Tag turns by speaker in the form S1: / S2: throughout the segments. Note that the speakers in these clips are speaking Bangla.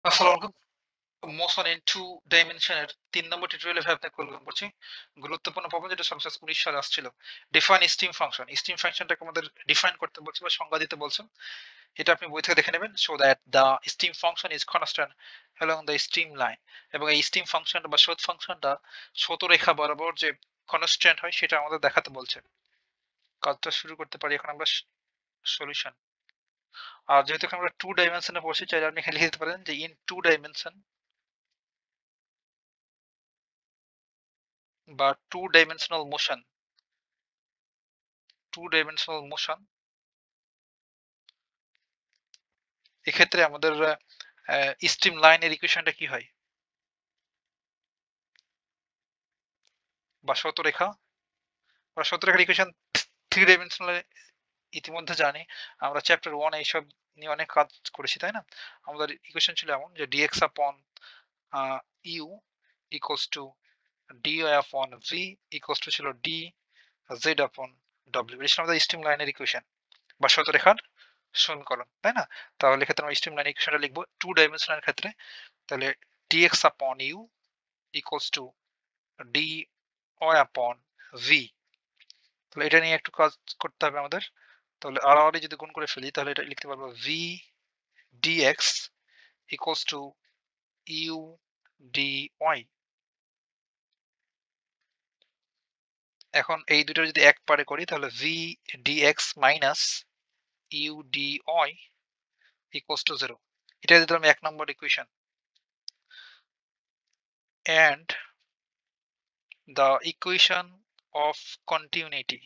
S1: আসসালামু আলাইকুম। মোশন ইন টু ডাইমেনশনের ৩ নম্বর টিউটোরিয়ালে ভাই আপনাকে ওয়েলকাম করছি। গুরুত্বপূর্ণ প্রবলেম যেটা সর্বশেষ ১৯ সালে আসছিল। Define steam function. স্টিম ফাংশনটাকে আমাদের ডিফাইন করতে বলছে বা সংজ্ঞা দিতে বলছে। এটা আপনি বই থেকে দেখে নেবেন। So that the steam function is constant along the steam line. এবং এই স্টিম ফাংশনটা বা স্রোত ফাংশনটা স্রোত রেখা বরাবর যে কনস্ট্যান্ট হয় সেটা আমাদের দেখাতে বলছে। কাজটা শুরু করতে পারি এখন আমরা সলিউশন। আর যেহেতু এখানে আমরা 2 ডাইমেনশনে পড়ছি চাইলে আপনি এখানে লিখে দিতে পারেন যে ইন 2 ডাইমেনশন বা 2 ডাইমেনশনাল মোশন 2 ডাইমেনশনাল মোশন এক্ষেত্রে আমাদের স্ট্রিম লাইনের ইকুয়েশনটা কি হয় বা সতরেখা বা সতরেখার ইকুয়েশন 3 ডাইমেনশনাল ইতিমধ্যে জানি আমরা চ্যাপ্টার 1 এইসব নিয়ে অনেক কাজ করেছি তাই না আমাদের ইকুয়েশন ছিল এমন যে dx upon u equals to dy upon v equals to ছিল d z upon w এটা ছিল আমাদের স্ট্রিম লাইনের ইকুয়েশন বা সতরেখার সমীকরণ তাই না তাহলে এক্ষেত্রে আমরা স্ট্রিম লাইন ইকুয়েশনটা লিখবো 2 ডাইমেনশনাল ক্ষেত্রে তাহলে dx upon u equals to dy upon v তাহলে এটা নিয়ে একটু কাজ করতে হবে আমাদের তাহলে আড়াআড়ি যদি গুণ করে ফেলি তাহলে এটা লিখতে পারবো v dx equals to u dy এখন এই দুটো যদি এক পারে করি তাহলে v dx minus u dy equals to 0 এটা দিলাম 1 number equation and the equation of continuity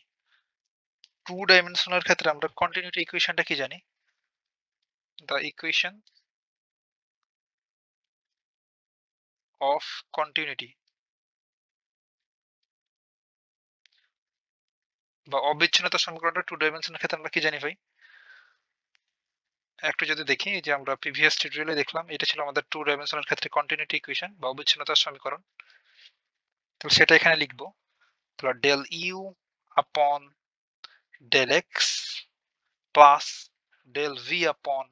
S1: 2 dimensional ক্ষেত্রে আমরা কন্টিনিউটি ইকুয়েশনটা কি জানি the equation of continuity বা অবিচ্ছিন্নতা সমীকরণটা 2 ডাইমেনশনের ক্ষেত্রে আমরা কি জানি ভাই একটু যদি দেখি যে আমরা প্রিভিয়াস টিউটোরিয়ালে দেখলাম এটা ছিল আমাদের 2 ডাইমেনশনের ক্ষেত্রে কন্টিনিউটি ইকুয়েশন বা অবিচ্ছিন্নতার সমীকরণ তাহলে সেটা এখানে লিখবো তাহলে del u upon del x plus del v upon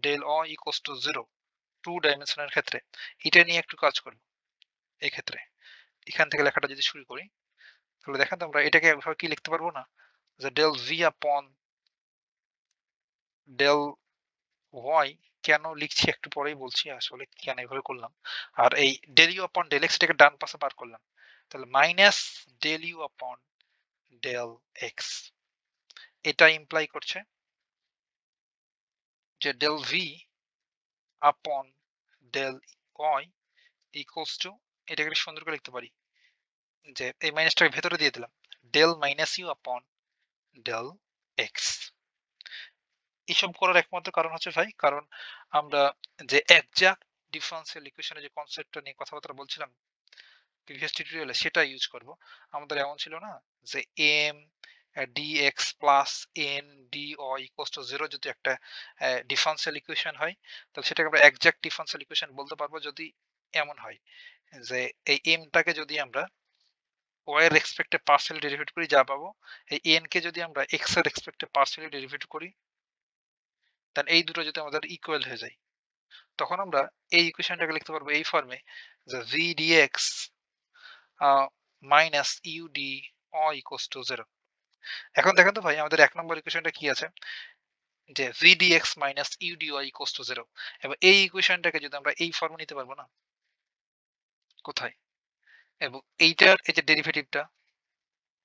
S1: del o equals to 0 2 ডাইমেনশনের ক্ষেত্রে এটা নিয়ে একটু কাজ করব এই ক্ষেত্রে এখান থেকে লেখাটা যদি শুরু করি তাহলে দেখেন তো আমরা এটাকে এভাবে কি লিখতে পারবো না যে del v upon del Y কেন লিখছি একটু পরেই বলছি আসলে কেন এভাবে করলাম আর এই del u upon del x টাকে ডান পাশে পার করলাম তাহলে minus del u upon del x এটা ইমপ্লাই করছে যে del v upon del Y equals two এটাকে একটু সুন্দর করে লিখতে পারি যে এই মাইনাসটাকে ভেতরে দিয়ে দিলাম del minus you upon del x এসব করার একমাত্র কারণ হচ্ছে ভাই কারণ আমরা যে একজ্যাক্ট ডিফারেন্সিয়াল ইকুয়েশনের যে কনসেপ্টটা নিয়ে কথাবার্তা বলছিলাম প্রিভিয়াস টিউটোরিয়ালে সেটা ইউজ করব আমাদের এমন ছিল না যে m dx plus n d equals to 0 যদি একটা ডিফারেন্সিয়াল ইকুয়েশন হয় তাহলে সেটাকে আমরা একজ্যাক্ট ডিফারেন্সিয়াল ইকুয়েশন বলতে পারবো যদি এমন হয় যে এই এমটাকে যদি আমরা y এর রেসপেক্টে পার্সিয়াল ডেরিভেটিভ করি যা পাবো এই n কে যদি আমরা x এর রেসপেক্টে পার্সিয়াল ডেরিভেটিভ করি দেন এই দুটো যদি আমাদের ইকুয়াল হয়ে যায় তখন আমরা এই ইকুয়েশনটাকে লিখতে পারবো এই ফর্মে যে v dx minus u D equals to 0 এখন দেখেন তো ভাই আমাদের 1 নম্বর ইকুয়েশনটা কি আছে যে v dx minus u D equals to 0 এবং এই ইকুয়েশনটাকে যদি আমরা এই ফর্মে নিতে পারবো না কোথায় এবং এইটার এই যে ডেরিভেটিভটা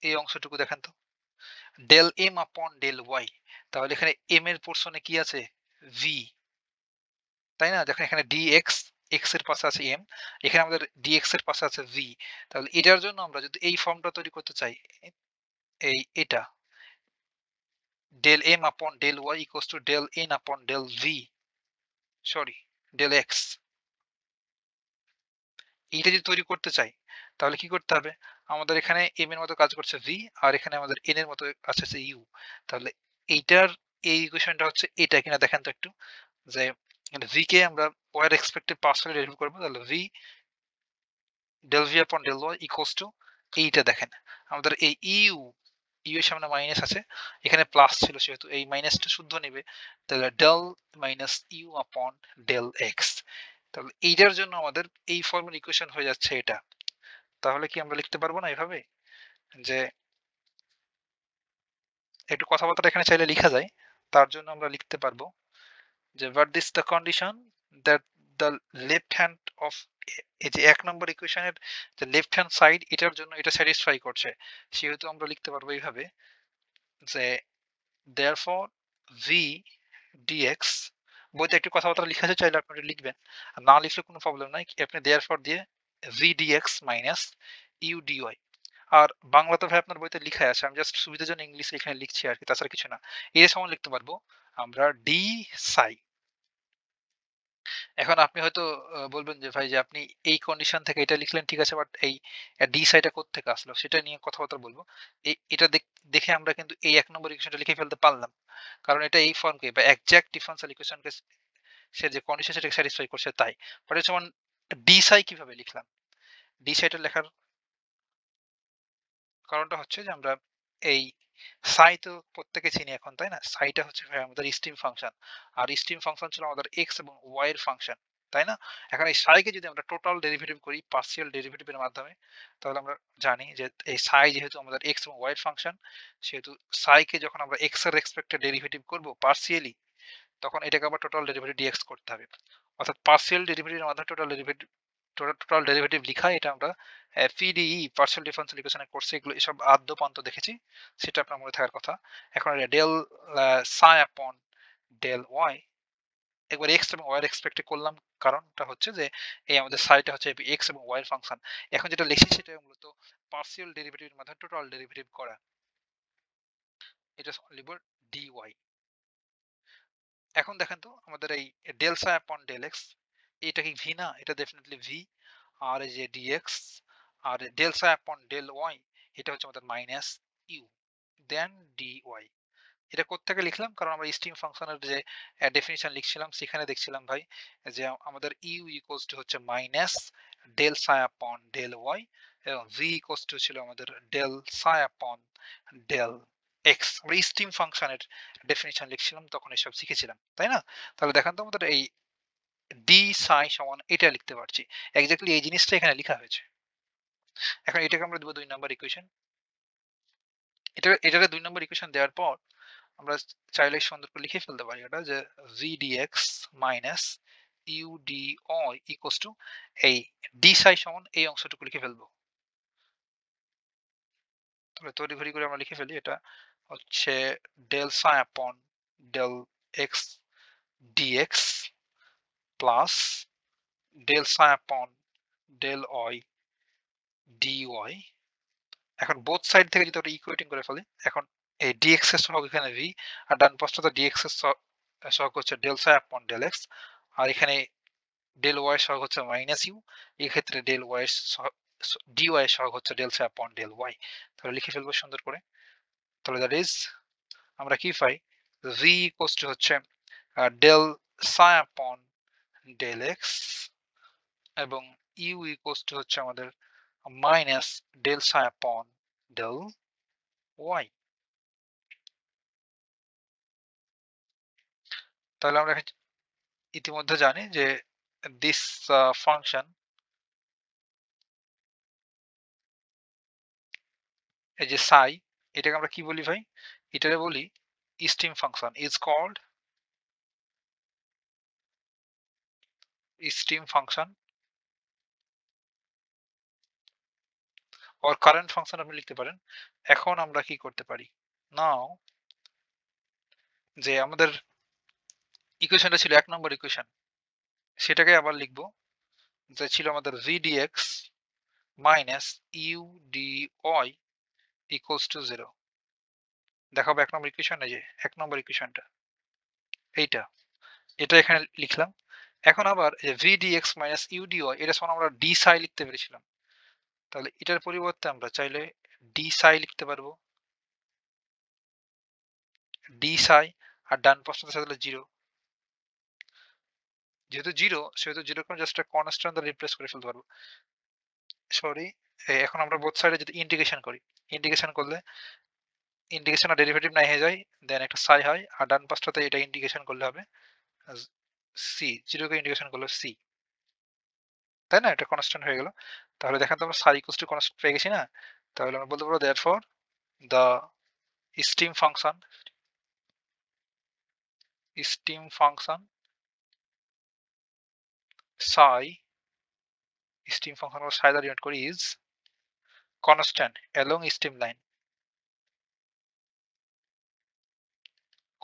S1: এই অংশটুকু দেখেন তো del M upon del Y তাহলে এখানে এম এর পোর্শনে কি আছে ভি তাই না দেখেন এখানে ডিএক্স এক্স এর পাশে আছে এম এখানে আমাদের ডিএক্স এর পাশে আছে ভি তাহলে এটার জন্য আমরা যদি এই ফর্মটা তৈরি করতে চাই এই এটা del M upon del Y equals to del N upon del V sorry del X এইটা যদি তৈরি করতে চাই তাহলে কি করতে হবে আমাদের এখানে এম এর মতো কাজ করছে ভি আর এখানে আমাদের এন এর মতো আছে ইউ তাহলে এইটার এই ইকুয়েশনটা হচ্ছে এটা কিনা দেখেন তো একটু যে ভি কে আমরা ওয়ার এক্সপেক্টেড পার্সিয়ালি ডেরিভেটিভ করব তাহলে V del v upon del Y equals two এইটা দেখেন আমাদের এই ইউ ইউ এর সামনে মাইনাস আছে, এখানে প্লাস ছিল, সেহেতু এই মাইনাসটা শুদ্ধ নেবে, তাহলে del minus you upon del x. তাহলে এইটার জন্য আমাদের এই ফর্মের ইকুয়েশন হয়ে যাচ্ছে এটা। তাহলে কি আমরা লিখতে পারবো না এভাবে, যে একটু কথাবার্তা এখানে চাইলে লিখা যায়, তার জন্য আমরা লিখতে পারবো যে what is the condition that the left hand of এই যে 1 নম্বর ইকুয়েশনের যে লেফট হ্যান্ড সাইড এটার জন্য এটা স্যাটিসফাই করছে, সেহেতু আমরা লিখতে পারবো এইভাবে যে therefore v dx, বইতে একটু কথাবার্তা লিখা আছে, চাইলে আপনি এটা লিখবেন, আর না লিখলে কোনো প্রবলেম নাই, আপনি therefore দিয়ে v dx minus u dy। আর বাংলাতে ভাই আপনার বইতে লিখা আছে, আমি জাস্ট সুবিধার জন্য ইংলিশে এখানে লিখছি আর কি, তাছাড়া কিছু না। এর সমান লিখতে পারবো আমরা ডি সাই। এখন আপনি হয়তো বলবেন যে ভাই, যে আপনি এই কন্ডিশন থেকে এটা লিখলেন ঠিক আছে, বাট এই ডি সাইটা কোত্থেকে আসলো সেটা নিয়ে কথাবার্তা বলবো। এটা দেখে আমরা কিন্তু এই 1 নম্বর ইকুয়েশনটা লিখে ফেলতে পারলাম। কারণ এটা এই ফর্মকে বা এক্সাক্ট ডিফারেনশিয়াল ইকুয়েশনকে সে যে কন্ডিশন সেটাকে স্যাটিসফাই করছে তাই। বাট হচ্ছে যেমন ডি সাই কিভাবে লিখলাম? ডি সাইটা লেখার কারণটা হচ্ছে যে আমরা এই সাই তো প্রত্যেকে চিনি এখন, তাই না? সাইটা হচ্ছে ভাই আমাদের স্ট্রিম ফাংশন। আর স্ট্রিম ফাংশন ছিল আমাদের এক্স এবং ওয়াই এর ফাংশন, তাই না? এখন এই সাইকে যদি আমরা টোটাল ডেরিভেটিভ করি পার্সিয়াল ডেরিভেটিভ এর মাধ্যমে, তাহলে আমরা জানি যে এই সাই যেহেতু আমাদের এক্স এবং ওয়াই এর ফাংশন, সেহেতু সাইকে যখন আমরা এক্স এর রেসপেক্টে ডেরিভেটিভ করব পার্সিয়ালি, তখন এটাকে আবার টোটাল ডেরিভেটিভ ডিএক্স করতে হবে। অর্থাৎ পার্সিয়াল ডেরিভেটিভের মাধ্যমে টোটাল ডেরিভেটিভ লিখা, এটা আমরা পিডিই পার্সিয়াল ডিফারেন্সিয়াল ইকুয়েশনে কোর্সে এগুলো এসব আদ্যপান্ত দেখেছি, সেটা আপনার মনে থাকার কথা। এখন del psi upon del Y একবার এক্স এবং ওয়াই এর এক্সপেক্টে করলাম, কারণটা হচ্ছে যে এই আমাদের সাইটা হচ্ছে এক্স এবং ওয়াই এর ফাংশন। এখন যেটা লিখছি সেটা মূলত পার্সিয়াল ডেরিভেটিভের মাধ্যমে টোটাল ডেরিভেটিভ করা, এটা লিখব ডি ওয়াই। এখন দেখেন তো আমাদের এই del psi upon del x, এটা কি ভি না? এটা ডেফিনেটলি ভি। আর এই যে ডিএক্স আর del psi upon del Y, এটা হচ্ছে আমাদের minus u then d y. এটা কোত্থেকে লিখলাম? কারণ আমরা স্ট্রিম ফাংশনের যে ডেফিনিশন লিখছিলাম সেখানে দেখছিলাম ভাই যে আমাদের ইউ ইকুয়ালস টু হচ্ছে minus del psi upon del Y, এবং ভি ইকুয়ালস টু ছিল আমাদের del psi upon del x. আমরা স্ট্রিম ফাংশনের ডেফিনিশন লিখছিলাম তখন এসব শিখেছিলাম, তাই না? তাহলে দেখেন তো আমাদের এই ডি সাই সমান এটা লিখতে পারছি, এক্স্যাক্টলি এই জিনিসটা এখানে লেখা হয়েছে। এখন এটাকে আমরা দেব 2 নাম্বার ইকুয়েশন। এটাকে 2 নাম্বার ইকুয়েশন দেওয়ার পর আমরা চাইলে সুন্দর করে লিখে ফেলতে পারি এটা, যে v dx minus u d y equals to এই ডি সাই সমান এই অংশটুকু লিখে ফেলবো। তাহলে তড়িঘড়ি করে আমরা লিখে ফেলি, এটা হচ্ছে del psi upon del x dx plus del psi upon del y dy. এখন বোথ সাইড থেকে যদি ওটা ইকুয়েটিং করে ফেলি, এখন এই ডিএক্স এর সহগ এখানে ভি, আর ডান পাশটা তো ডিএক্স এর সহগ হচ্ছে del psi upon del x, আর এখানে ডেল ওয়াই এর সহগ হচ্ছে মাইনাস ইউ, এই ক্ষেত্রে ডেল ওয়াই এর ডি ওয়াই এর সহগ হচ্ছে del psi upon del Y. তাহলে লিখে ফেলবো সুন্দর করে। তাহলে দ্যাট ইজ আমরা কি পাই, ভি ইকুয়ালস টু হচ্ছে del psi upon del x এবং ইউ ইকুয়ালস টু হচ্ছে আমাদের minus del psi upon del Y. তাহলে আমরা ইতিমধ্যে জানি যে দিস ফাংশন, এই যে সাই, এটাকে আমরা কি বলি ভাই? এটাকে বলি stream function is called stream function or current function আপনি লিখতে পারেন। এখন আমরা কি করতে পারি, নাও যে আমাদের ইকুয়েশনটা ছিল 1 নম্বর ইকুয়েশন, সেটাকে আবার লিখবো, যে ছিল আমাদের v dx minus u d y equals to 0। দেখাবো 1 নম্বর ইকুয়েশন, এই যে 1 নম্বর ইকুয়েশনটা এইটা, এটা এখানে লিখলাম। এখন আবার v dx minus u d y, এটা সমান আমরা ডি সাই লিখতে পেরেছিলাম, তাহলে এটার পরিবর্তে আমরা চাইলে ডি সাই লিখতে পারবো, ডি সাই, আর ডান পাশটাতে সাথে 0, যেহেতু 0 সেহেতু 0 করে জাস্ট একটা কনস্ট্যান্ট দ্বারা রিপ্লেস করে ফেলতে পারবো। সরি, এখন আমরা বোথ সাইডে যদি ইন্টিগ্রেশন করি, ইন্টিগ্রেশন করলে ইন্টিগ্রেশন আর ডেরিভেটিভ নাই হয়ে যায়, দেন একটা সাই হয়, আর ডান পাশটাতে এটা ইন্টিগ্রেশন করলে হবে সি, জিরোকে ইন্টিগ্রেশন করলে সি, তাই না? এটা কনস্ট্যান্ট হয়ে গেল। তাহলে দেখেন তো আমরা সাই ইকুয়ালস টু কনস্ট্যান্ট পেয়ে গেছি না? তাহলে আমরা বলতে পারবো therefore the steam function psi steam function or psi দ্বারা ডিনোট করি is constant along steam line,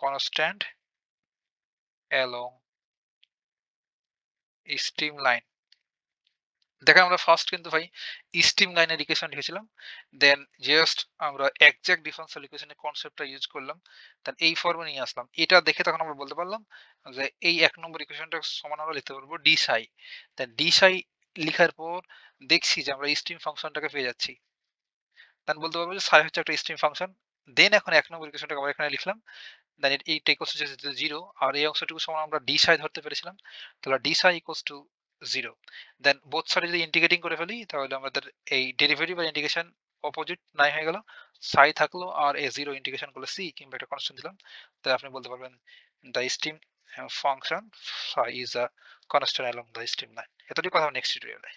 S1: constant along steam line। দেখেন আমরা ফার্স্ট কিন্তু ভাই স্টিম লাইনের ইকুয়েশন লিখেছিলাম, দেন জাস্ট আমরা এক্সাক্ট ডিফারেন্সিয়াল ইকুয়েশনের কনসেপ্টটা ইউজ করলাম, দেন এই ফর্মে নিয়ে আসলাম। এটা দেখে তখন আমরা বলতে পারলাম যে এই ১ নম্বর ইকুয়েশনটা সমান আমরা লিখতে পারবো ডি সাই। দেন ডি সাই লিখার পর দেখছি যে আমরা স্টিম ফাংশনটাকে পেয়ে যাচ্ছি। দেন বলতে পারবো যে সাই হচ্ছে একটা স্টিম ফাংশন। দেন এখন ১ নম্বর ইকুয়েশনটাকে আবার এখানে লিখলাম। দেন এইটা ইকুয়ালস টু যেহেতু 0, আর এই অংশটুকু সমান আমরা ডি সাই ধরতে পেরেছিলাম। তাহলে D Sai equals to 0। Then both সাইডে যদি ইন্টিগ্রেটিং করে ফেলি তাহলে আমাদের এই ডেরিভেটিভ আর ইন্টিগ্রেশন অপোজিট নাই হয়ে গেল। সাই থাকলো আর এ 0 ইন্টিগ্রেশন করলে সি, কিংবা একটা কনস্ট্যান্ট দিলাম। তাহলে আপনি বলতে পারবেন the steam function Sai is a constant along the steam line. এতটুকু কথা নেক্সট টিউটোরিয়ালে।